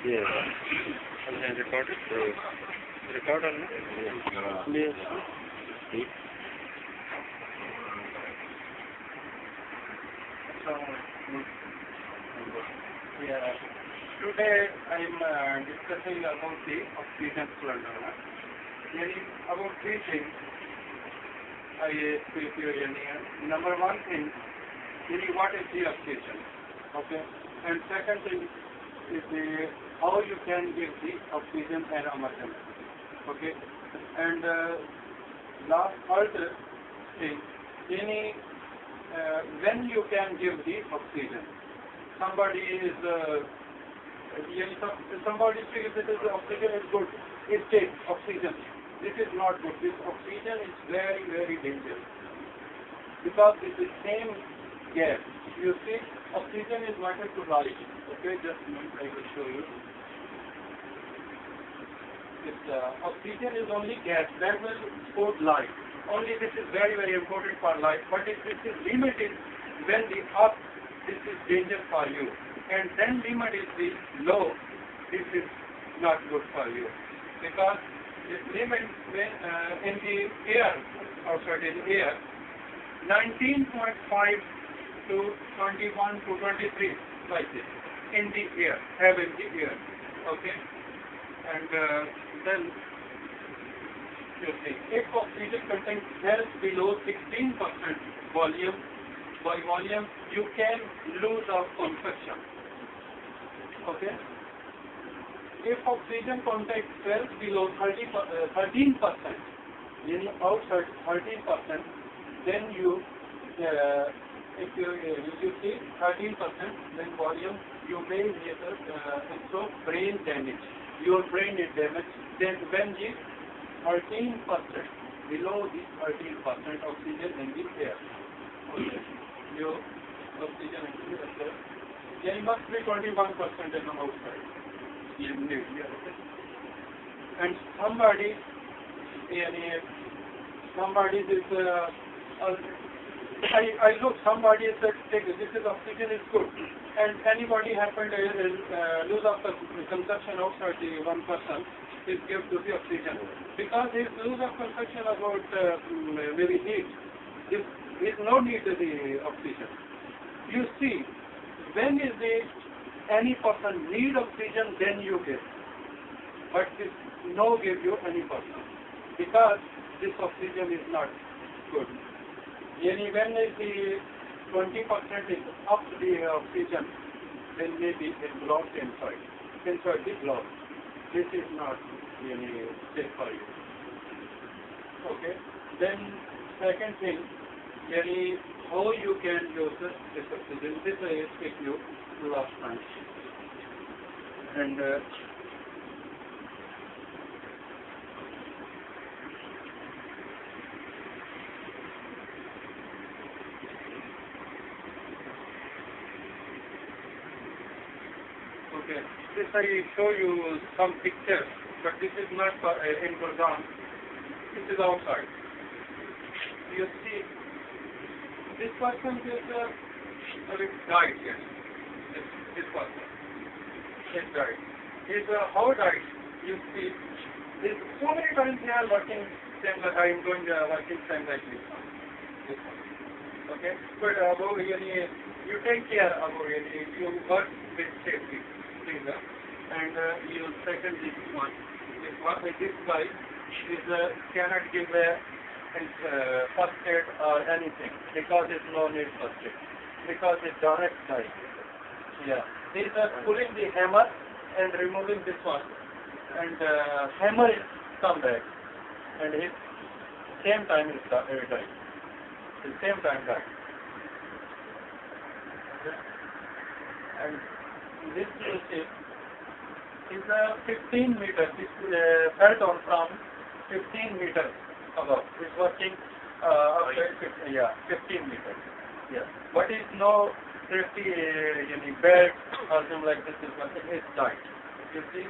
Yes. And then record it. Record on it. Yes. Yeah. Today I am discussing about the oxygen cylinder. About three things I speak here. Number one thing, what is the oxygen? Okay. And second thing is how you can give the oxygen and emergency. Okay. And third thing, when you can give the oxygen. Somebody says that the oxygen is good. It takes oxygen. This is not good. This oxygen is very, very dangerous. Because it's the same gas. You see, oxygen is matter to life. Okay, just a minute, I will show you. Oxygen is only gas that will support life. Only this is very, very important for life. But if this is limited, when the up, this is danger for you. And then limit is the low, this is not good for you. Because this limit in the air, outside in the air, 19.5 to 21 to 23, like this, in the air, have in the air. Okay? And then, you see, if oxygen content falls below 16% volume, by volume, you can lose of consumption. Okay? If oxygen content falls below 13%, meaning outside 13%, then if you see 13%, then volume, you may so brain damage. Your brain is damaged. Then when the 13%, below the 13% oxygen in the air. Okay. Your oxygen in the air. Then it must be 21% in the outside. And somebody is I look, somebody said this is oxygen is good, and anybody happened lose of the consumption outside the 1% is give to the oxygen, because his lose of consumption about maybe heat, is no need to the oxygen. You see, when is any person need oxygen, then you give, but this no give you any person, because this oxygen is not good. When is the 20% is up the oxygen, then maybe it's blocked inside the block. This is not really safe for you. Okay. Then second thing, how you can use this oxygen. This I speak you last time. And okay, this I show you some pictures, but this is not in Gurgaon. This is outside. You see, this person is died here. This person is died. How died? You see, this so many times they are working same like I am going working same like this one. Okay, but above here you take care about it. You work with safety. And you second this one. This guy cannot give first aid or anything, because it's no need first aid, because it's direct die. Yeah. These are pulling the hammer and removing this one, and hammer is come back, and his same time is died. The same time died. Okay. And this you see is 15 meters. It fell down from 15 meters above. It's working outside 15 meters. Yeah. But it's no safety, bed or something like this. It's died. You see?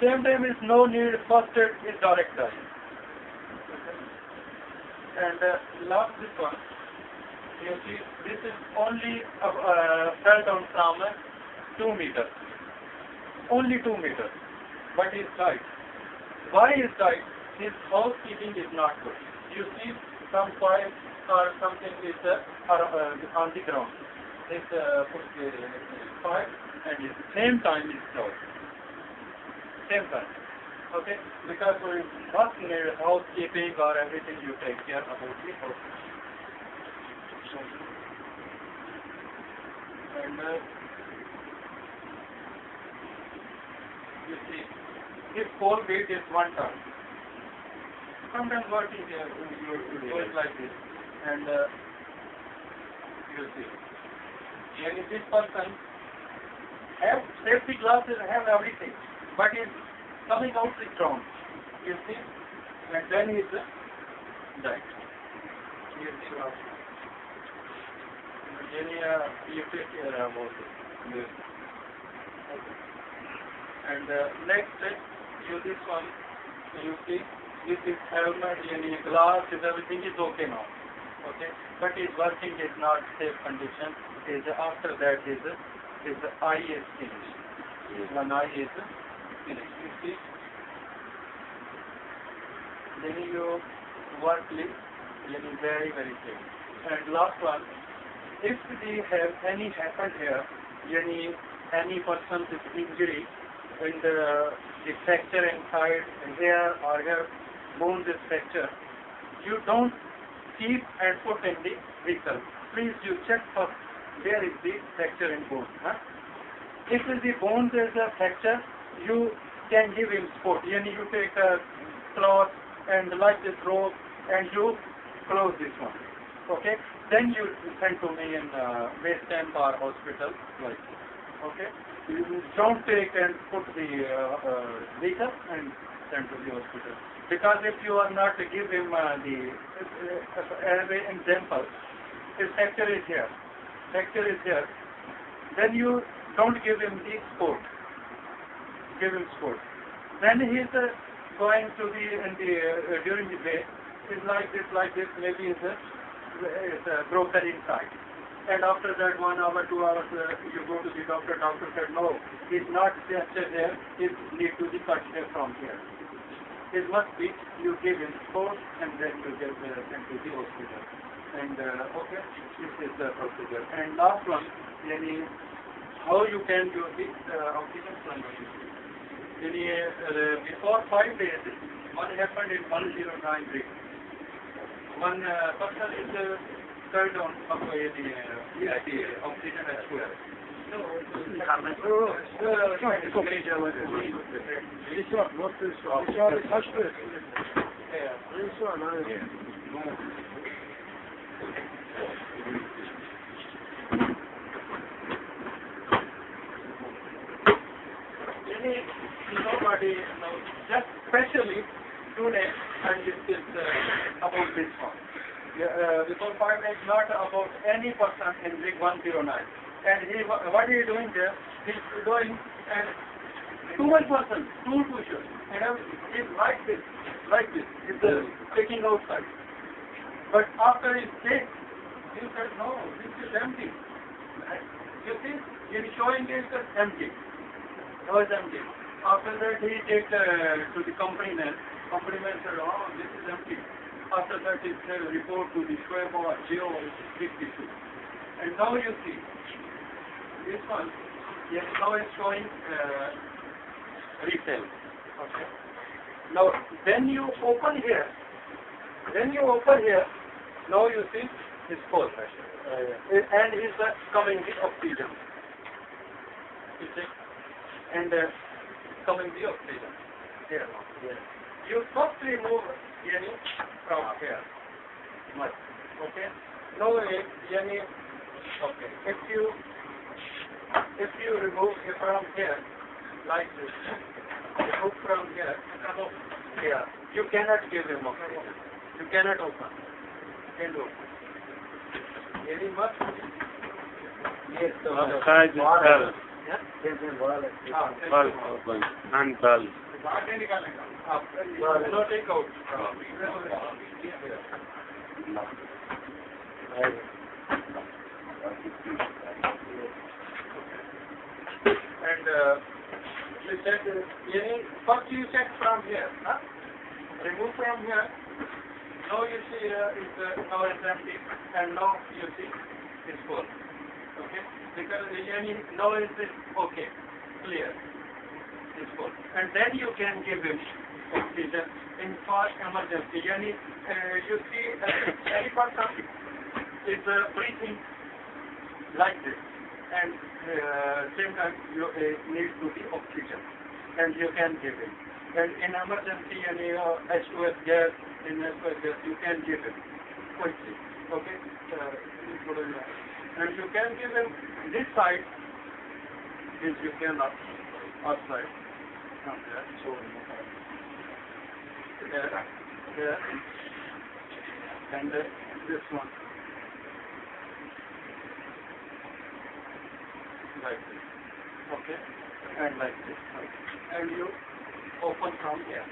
Same time is no need first aid, is direct die. Okay. And last this one. You see, this is only fell down from 2 meters. Only 2 meters. But he's died. Why is died? His housekeeping is not good. You see, some pipe or something is on the ground. This put the pipe and at the same time is closed. Same time. Okay? Because we must need housekeeping or everything you take care about the housekeeping. And you see, this whole weight is 1 ton. Sometimes working here, you do it like this. And you see. And if this person have safety glasses, have everything, but it's coming out the ground. You see? And then he's died. You see how? You take care about it. Yes. Okay. And next, you this one, you see, this is helmet, glass, everything is okay now. Okay, but his working is not safe condition. Is after that his eye is finished. One eye is finished. You see, then you work very very safe. And last one, if they have any happened here, any person's injury in the fracture inside here or here, bones is fracture, you don't keep and put in the vehicle. Please you check first where is the fracture in bone. Huh? If the bone is a fracture, you can give him support. You take a cloth and like this rope and you close this one. Okay? Then you send to me in West End or hospital like this. Okay? You don't take and put the vehicle and send to the hospital. Because if you are not to give him as an example, his fracture is here, then you don't give him the support. Give him support. Then he is going to during the day, it's like this, maybe it's broken inside. And after that 1 hour, 2 hours, you go to the doctor said, no, he's not fractured here, he needs to be cut here from here. It must be, you give him support and then you get sent to the hospital. And okay, this is the procedure. And last one, how you can do this oxygen plumbing. Before 5 days, what happened in 1093? One person is turned on of the oxygen as well. Nobody knows, just especially today, and this is about this one. Before 5 days, not about any person in Big 109. And what he is doing there, he's doing and too much person, two pushes, and he's like this, he's taking outside. But after he takes, he said, no, this is empty. You see, he's showing this as empty. No, it's empty. After that, he takes to the company man. Company man said, oh, this is empty. After that, he said, report to the Shoaib or Geo, big issue. And now you see, this one, yes, now it's showing resale. Okay. Now, then you open here. Now you see it's full. And it's coming the oxygen. You see? And coming the oxygen. Here. Yes. You first remove from here. Okay. Now, okay. If you remove it from here, like this, remove from here, you cannot give him oxygen. You cannot open. Can't open. Any much? Yes. Unbal. No take out. And you said, first you check from here, huh? Remove from here. Now you see now it's empty, and now you see it's full. Okay? Because now it's okay, clear. It's full. And then you can give him oxygen in fast emergency. You see any person is breathing like this, and same time you need to be oxygen, and you can give it. And in emergency, H2S gas, you can give it quickly. Okay, and you can give him this side, which you cannot outside. So there, and this one. Like this, okay, and like this, and you open from here.